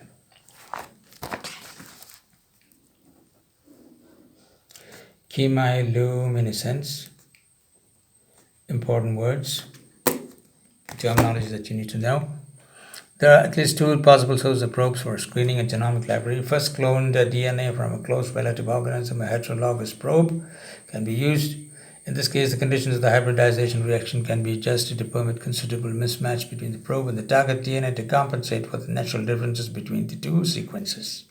Chemiluminescence, important words, terminology that you need to know. There are at least 2 possible sources of probes for screening a genomic library. First, cloned DNA from a close relative organism, a heterologous probe, can be used. In this case, the conditions of the hybridization reaction can be adjusted to permit considerable mismatch between the probe and the target DNA to compensate for the natural differences between the 2 sequences.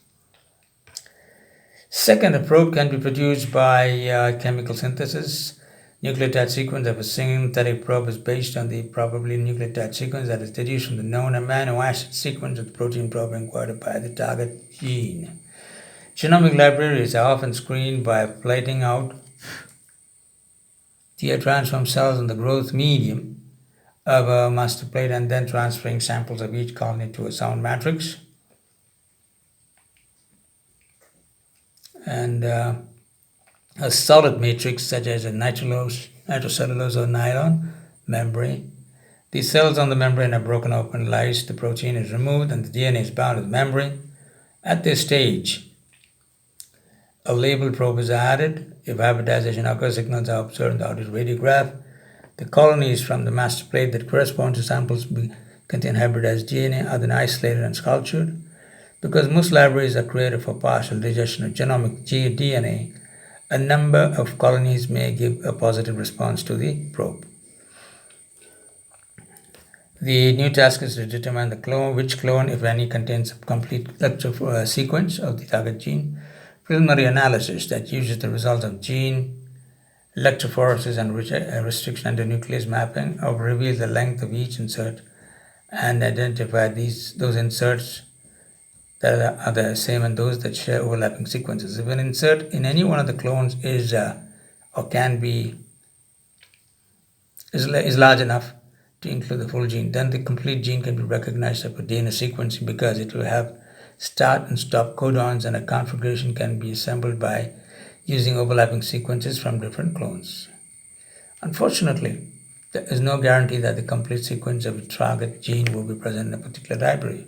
Second, a probe can be produced by chemical synthesis. Nucleotide sequence of a synthetic probe is based on the probably nucleotide sequence that is deduced from the known amino acid sequence of the protein probe encoded by the target gene. Genomic libraries are often screened by plating out transform cells in the growth medium of a master plate and then transferring samples of each colony to a sound matrix. And a solid matrix such as a nitrocellulose or nylon membrane. These cells on the membrane are broken open, lyse, the protein is removed, and the DNA is bound to the membrane. At this stage, a labeled probe is added. If hybridization occurs, signals are observed in the autoradiograph. The colonies from the master plate that correspond to samples contain hybridized DNA are then isolated and cultured. Because most libraries are created for partial digestion of genomic DNA, a number of colonies may give a positive response to the probe. The new task is to determine which clone, if any, contains a complete sequence of the target gene. Preliminary analysis that uses the results of gene electrophoresis and restriction under nuclease mapping will reveal the length of each insert and identify those inserts that are the same and those that share overlapping sequences. If an insert in any one of the clones is large enough to include the full gene, then the complete gene can be recognized for DNA sequencing because it will have start and stop codons, and a configuration can be assembled by using overlapping sequences from different clones. Unfortunately, there is no guarantee that the complete sequence of a target gene will be present in a particular library.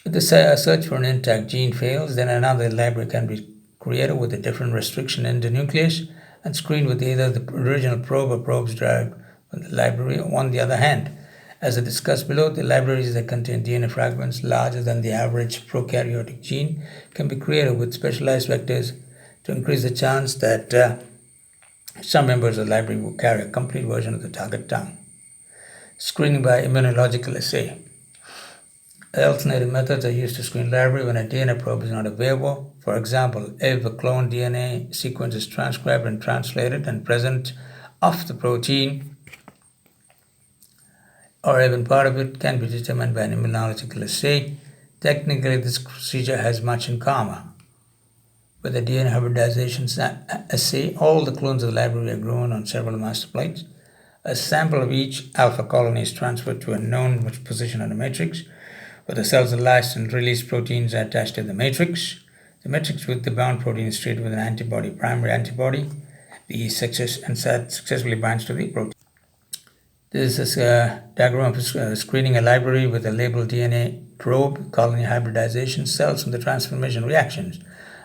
If the search for an intact gene fails, then another library can be created with a different restriction in the nucleus and screened with either the original probe or probes derived from the library. On the other hand, as I discussed below, the libraries that contain DNA fragments larger than the average prokaryotic gene can be created with specialized vectors to increase the chance that some members of the library will carry a complete version of the target tongue. Screening by immunological assay. Alternative methods are used to screen library when a DNA probe is not available. For example, if a cloned DNA sequence is transcribed and translated and present of the protein, or even part of it can be determined by an immunological assay. Technically, this procedure has much in common. With the DNA hybridization assay, all the clones of the library are grown on several master plates. A sample of each alpha colony is transferred to a known position on the matrix, where the cells are lysed and released proteins are attached to the matrix. The matrix with the bound protein is treated with an antibody, primary antibody. The successfully binds to the protein. This is a diagram of screening a library with a labeled DNA probe. Colony hybridization cells from the transformation reactions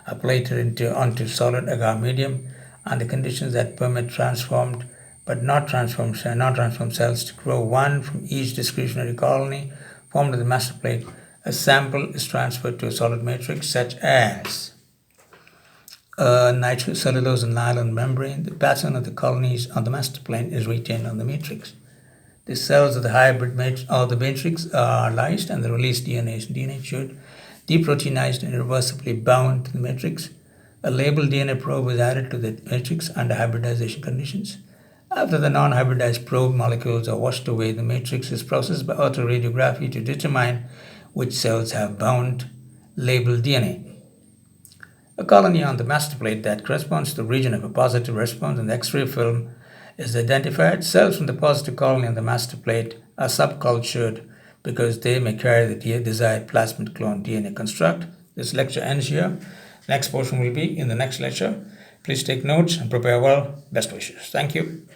are plated onto solid agar medium under conditions that permit transformed but not transformed cells to grow one from each discretionary colony formed in the master plate. A sample is transferred to a solid matrix such as nitrocellulose and nylon membrane, the pattern of the colonies on the master plane is retained on the matrix. The cells of the hybrid matrix are lysed, and the released DNA is denatured, deproteinized, and irreversibly bound to the matrix. A labeled DNA probe is added to the matrix under hybridization conditions. After the non-hybridized probe molecules are washed away, the matrix is processed by autoradiography to determine which cells have bound labeled DNA. A colony on the master plate that corresponds to the region of a positive response in the X-ray film is identified. Cells from the positive colony on the master plate are subcultured because they may carry the desired plasmid clone DNA construct. This lecture ends here. Next portion will be in the next lecture. Please take notes and prepare well. Best wishes. Thank you.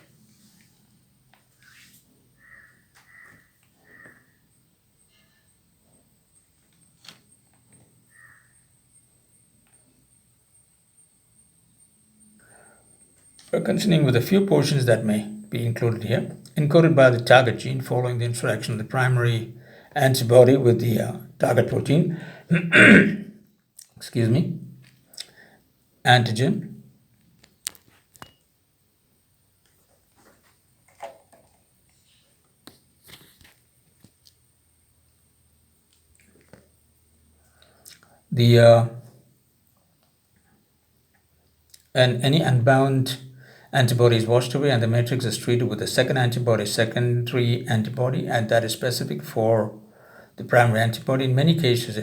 We're continuing with a few portions that may be included here. Encoded by the target gene following the interaction of the primary antibody with the target protein, antigen. And any unbound antibody is washed away, and the matrix is treated with a secondary antibody, and that is specific for the primary antibody. In many cases,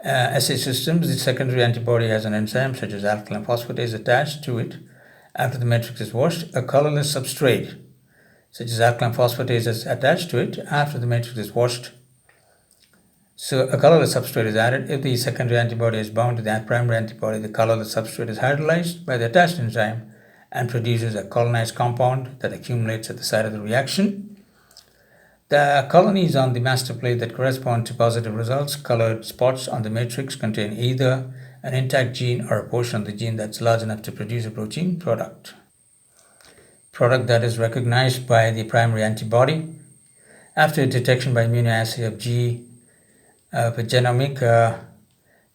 assay systems, the secondary antibody has an enzyme such as alkaline phosphatase attached to it. After the matrix is washed, a colorless substrate such as alkaline phosphatase is attached to it. After the matrix is washed, so a colorless substrate is added. If the secondary antibody is bound to that primary antibody, the colorless substrate is hydrolyzed by the attached enzyme and produces a colonized compound that accumulates at the site of the reaction. The colonies on the master plate that correspond to positive results, colored spots on the matrix, contain either an intact gene or a portion of the gene that's large enough to produce a protein product that is recognized by the primary antibody. After detection by immunoassay of genomic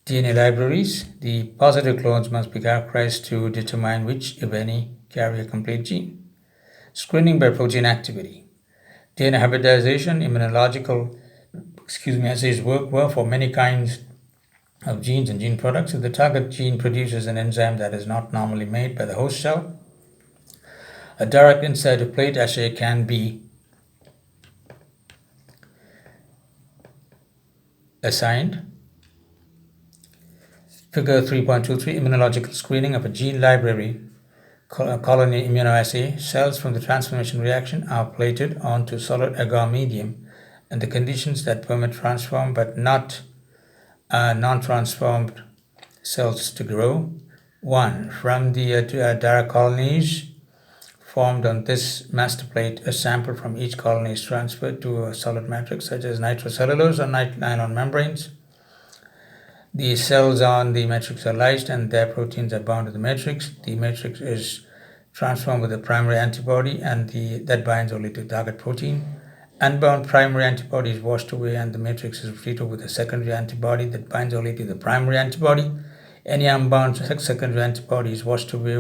DNA libraries, the positive clones must be characterized to determine which, if any, carry a complete gene. Screening by protein activity. DNA hybridization, immunological assays work well for many kinds of genes and gene products. If the target gene produces an enzyme that is not normally made by the host cell, a direct inside the plate assay can be assigned. Figure 3.23, immunological screening of a gene library colony immunoassay. Cells from the transformation reaction are plated onto solid agar medium, and the conditions that permit transformed but not non-transformed cells to grow. 1. From the direct colonies formed on this master plate, a sample from each colony is transferred to a solid matrix such as nitrocellulose or nylon membranes. The cells on the matrix are lysed and their proteins are bound to the matrix. The matrix is transformed with the primary antibody, and that binds only to the target protein. Unbound primary antibody is washed away, and the matrix is treated with a secondary antibody that binds only to the primary antibody. Any unbound secondary antibody is washed away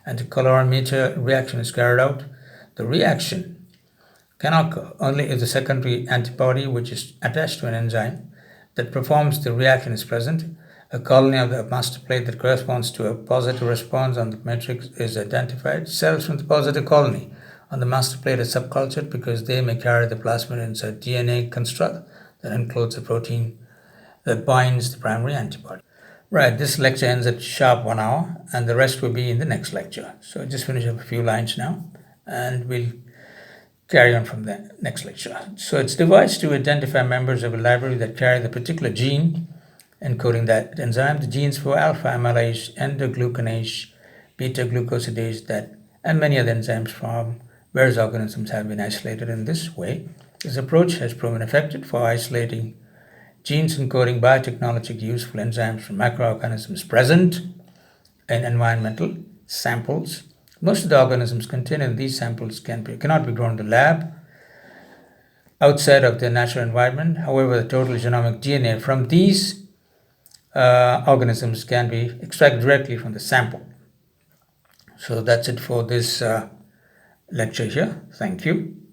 and the colorimeter reaction is carried out. The reaction can occur only if the secondary antibody, which is attached to an enzyme that performs the reaction, is present. A colony of the master plate that corresponds to a positive response on the matrix is identified. Cells from the positive colony on the master plate are subcultured because they may carry the plasmid inside DNA construct that includes the protein that binds the primary antibody. Right, this lecture ends at sharp 1 hour, and the rest will be in the next lecture. So I just finish up a few lines now, and we'll carry on from the next lecture. So it's devised to identify members of a library that carry the particular gene encoding that enzyme. The genes for alpha amylase, endoglucanase, beta glucosidase, and many other enzymes from various organisms have been isolated in this way. This approach has proven effective for isolating genes encoding biotechnology useful enzymes from microorganisms present in environmental samples. Most of the organisms contained in these samples cannot be grown in the lab outside of their natural environment. However, the total genomic DNA from these organisms can be extracted directly from the sample. So that's it for this lecture here. Thank you.